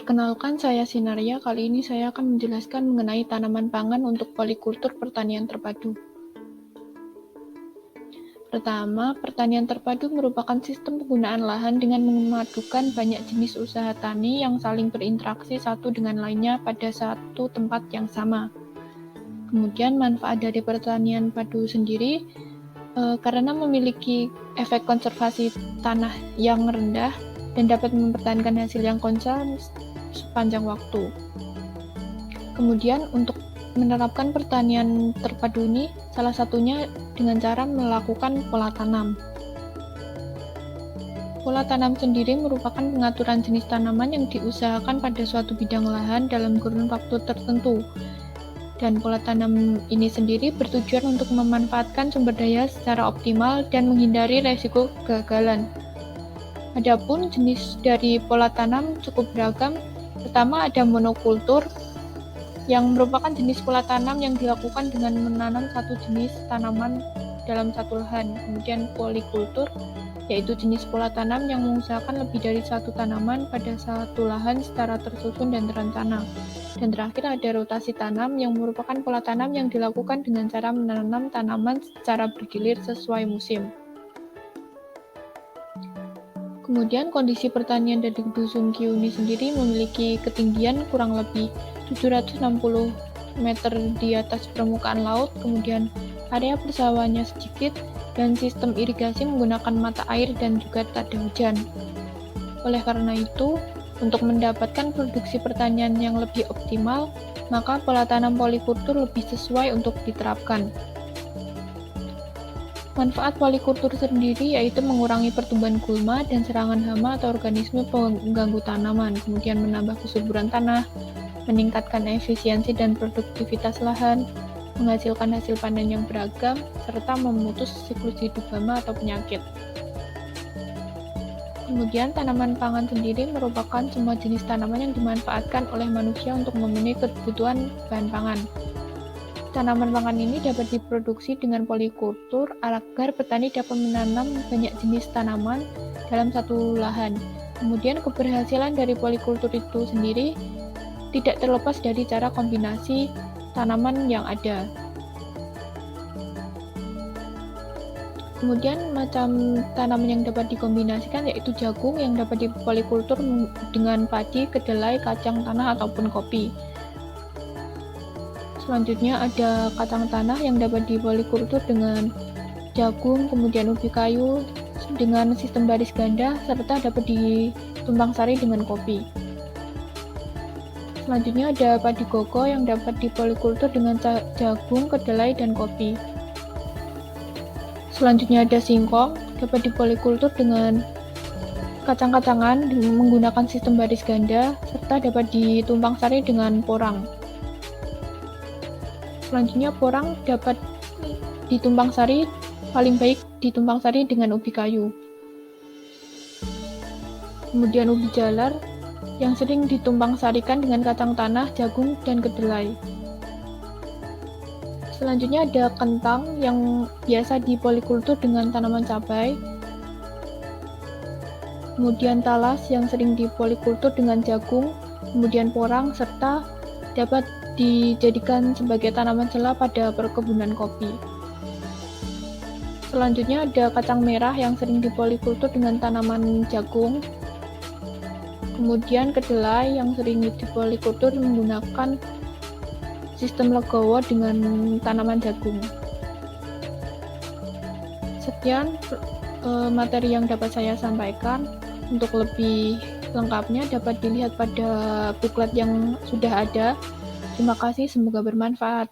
Perkenalkan, saya Sinaria. Kali ini saya akan menjelaskan mengenai tanaman pangan untuk polikultur pertanian terpadu. Pertama, pertanian terpadu merupakan sistem penggunaan lahan dengan memadukan banyak jenis usaha tani yang saling berinteraksi satu dengan lainnya pada satu tempat yang sama. Kemudian manfaat dari pertanian padu sendiri karena memiliki efek konservasi tanah yang rendah dan dapat mempertahankan hasil yang konstan sepanjang waktu. Kemudian untuk menerapkan pertanian terpadu ini salah satunya dengan cara melakukan pola tanam. Pola tanam sendiri merupakan pengaturan jenis tanaman yang diusahakan pada suatu bidang lahan dalam kurun waktu tertentu. Dan pola tanam ini sendiri bertujuan untuk memanfaatkan sumber daya secara optimal dan menghindari resiko kegagalan. Adapun jenis dari pola tanam cukup beragam. Pertama ada monokultur, yang merupakan jenis pola tanam yang dilakukan dengan menanam satu jenis tanaman dalam satu lahan. Kemudian polikultur, yaitu jenis pola tanam yang mengusahakan lebih dari satu tanaman pada satu lahan secara tersusun dan terencana. Dan terakhir ada rotasi tanam, yang merupakan pola tanam yang dilakukan dengan cara menanam tanaman secara bergilir sesuai musim. Kemudian kondisi pertanian dari Dusun Kiuni sendiri memiliki ketinggian kurang lebih 760 meter di atas permukaan laut, kemudian area persawahannya sedikit, dan sistem irigasi menggunakan mata air dan juga tak ada hujan. Oleh karena itu, untuk mendapatkan produksi pertanian yang lebih optimal, maka pola tanam polikultur lebih sesuai untuk diterapkan. Manfaat polikultur sendiri yaitu mengurangi pertumbuhan gulma dan serangan hama atau organisme pengganggu tanaman, kemudian menambah kesuburan tanah, meningkatkan efisiensi dan produktivitas lahan, menghasilkan hasil panen yang beragam, serta memutus siklus hidup hama atau penyakit. Kemudian tanaman pangan sendiri merupakan semua jenis tanaman yang dimanfaatkan oleh manusia untuk memenuhi kebutuhan bahan pangan. Tanaman pangan ini dapat diproduksi dengan polikultur agar petani dapat menanam banyak jenis tanaman dalam satu lahan. Kemudian keberhasilan dari polikultur itu sendiri tidak terlepas dari cara kombinasi tanaman yang ada. Kemudian macam tanaman yang dapat dikombinasikan yaitu jagung yang dapat dipolikultur dengan padi, kedelai, kacang tanah ataupun kopi. Selanjutnya ada kacang tanah yang dapat dipolikultur dengan jagung, kemudian ubi kayu dengan sistem baris ganda, serta dapat ditumpang sari dengan kopi. Selanjutnya ada padi koko yang dapat dipolikultur dengan jagung, kedelai, dan kopi. Selanjutnya ada singkong, dapat dipolikultur dengan kacang-kacangan menggunakan sistem baris ganda, serta dapat ditumpang sari dengan porang. Selanjutnya porang dapat ditumpang sari, paling baik ditumpang sari dengan ubi kayu. Kemudian ubi jalar yang sering ditumpang sarikan dengan kacang tanah, jagung, dan kedelai. Selanjutnya ada kentang yang biasa dipolikultur dengan tanaman cabai. Kemudian talas yang sering dipolikultur dengan jagung, kemudian porang, serta dapat dijadikan sebagai tanaman sela pada perkebunan kopi. Selanjutnya ada kacang merah yang sering dipolikultur dengan tanaman jagung. Kemudian kedelai yang sering dipolikultur menggunakan sistem legowo dengan tanaman jagung. Sekian materi yang dapat saya sampaikan. Untuk lebih lengkapnya dapat dilihat pada buklet yang sudah ada. Terima kasih, semoga bermanfaat.